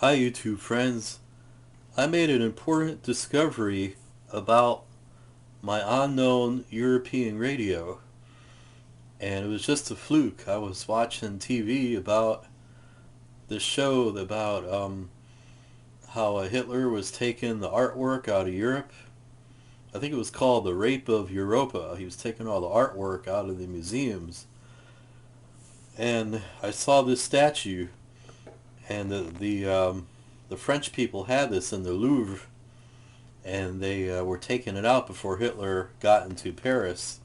Hi YouTube friends. I made an important discovery about my unknown European radio, and it was just a fluke. I was watching TV about this show about how Hitler was taking the artwork out of Europe. I think it was called The Rape of Europa. He was taking all the artwork out of the museums, and I saw this statue, and the French people had this in the Louvre, and they were taking it out before Hitler got into Paris.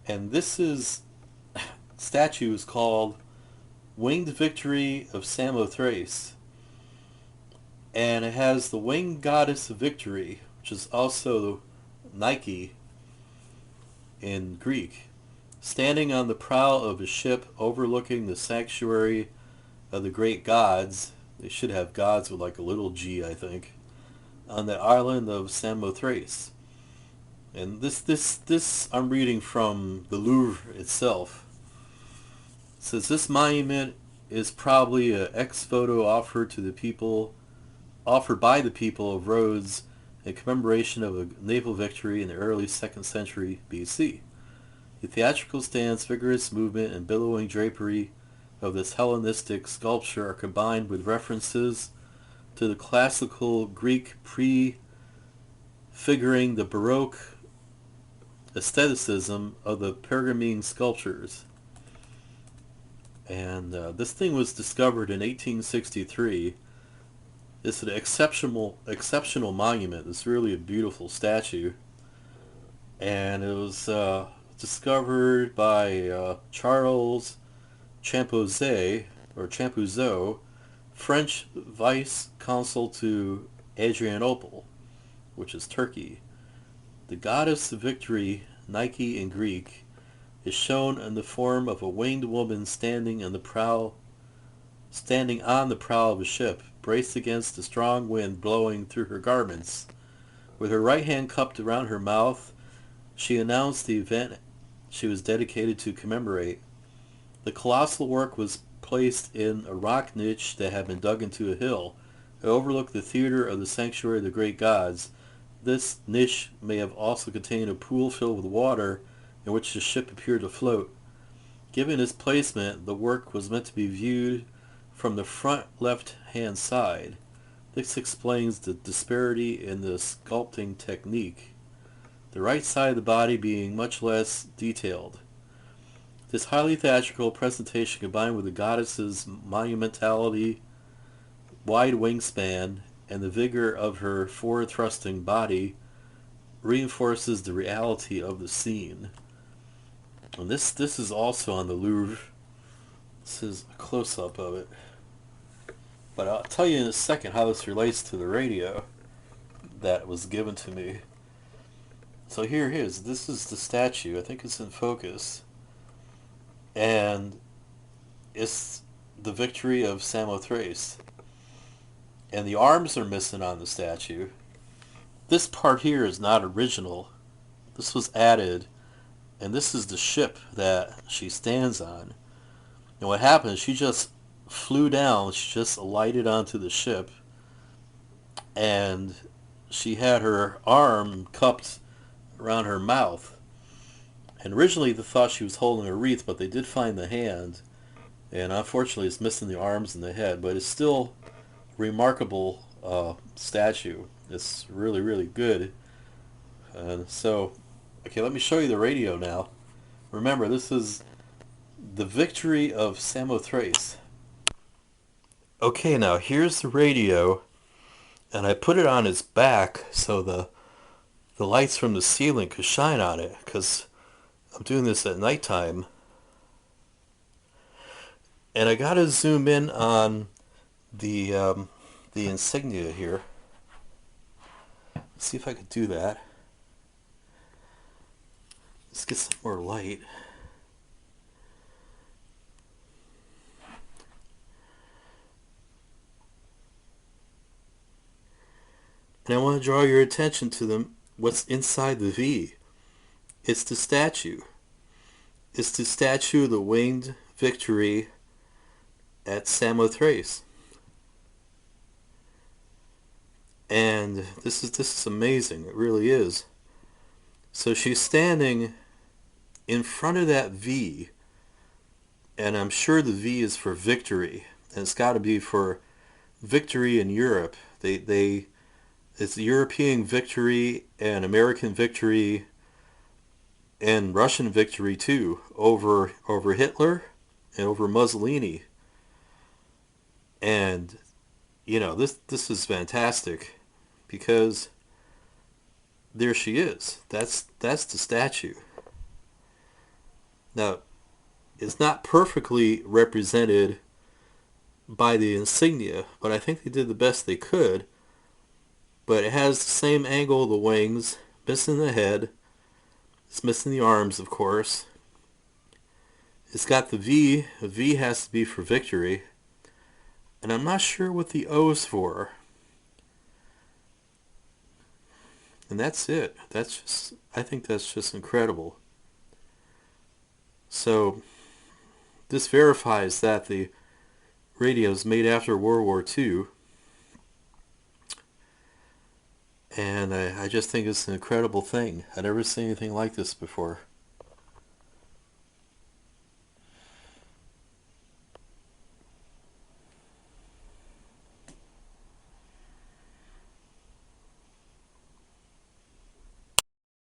And this statue is called Winged Victory of Samothrace, and it has the winged goddess of victory, which is also Nike in Greek, standing on the prow of a ship overlooking the sanctuary of the great gods. They should have gods with like a little g, I think, on the island of Samothrace. And this I'm reading from the Louvre itself. It says this monument is probably an ex-voto offered by the people of Rhodes in commemoration of a naval victory in the early 2nd century BC. The theatrical stance, vigorous movement, and billowing drapery of this Hellenistic sculpture are combined with references to the classical Greek prefiguring the Baroque aestheticism of the Pergamene sculptures. And this thing was discovered in 1863. It's an exceptional monument. It's really a beautiful statue. And it was discovered by Charles Champouzot, French vice consul to Adrianople, which is Turkey. The goddess of victory, Nike in Greek, is shown in the form of a winged woman standing on the prow of a ship, braced against the strong wind blowing through her garments. With her right hand cupped around her mouth, she announced the event she was dedicated to commemorate. The colossal work was placed in a rock niche that had been dug into a hill. It overlooked the theater of the sanctuary of the great gods. This niche may have also contained a pool filled with water in which the ship appeared to float. Given its placement, the work was meant to be viewed from the front left-hand side. This explains the disparity in the sculpting technique, the right side of the body being much less detailed. This highly theatrical presentation, combined with the goddess's monumentality, wide wingspan, and the vigor of her forward-thrusting body, reinforces the reality of the scene. And this is also on the Louvre. This is a close-up of it. But I'll tell you in a second how this relates to the radio that was given to me. So here it is. This is the statue. I think it's in focus. And it's the victory of Samothrace. And the arms are missing on the statue. This part here is not original. This was added. And this is the ship that she stands on. And what happened is she just flew down. She just alighted onto the ship. And she had her arm cupped around her mouth. And originally they thought she was holding a wreath, but they did find the hand. And unfortunately it's missing the arms and the head. But it's still a remarkable statue. It's really, really good. And so, okay, let me show you the radio now. Remember, this is the victory of Samothrace. Okay, now here's the radio, and I put it on its back so the lights from the ceiling could shine on it, because I'm doing this at nighttime. And I gotta zoom in on the insignia here. Let's see if I can do that. Let's get some more light. And I want to draw your attention to what's inside the V. It's the statue. It's the statue of the Winged Victory at Samothrace. And this is amazing. It really is. So she's standing in front of that V, and I'm sure the V is for victory, and it's got to be for victory in Europe. It's European victory and American victory and Russian victory too over Hitler and over Mussolini. And this is fantastic because there she is. That's the statue. Now, it's not perfectly represented by the insignia, but I think they did the best they could. But it has the same angle of the wings, missing the head. It's missing the arms, of course. It's got the V. The V has to be for victory. And I'm not sure what the O's for. And that's it. I think that's just incredible. So this verifies that the radio is made after World War II. And I just think it's an incredible thing. I've never seen anything like this before.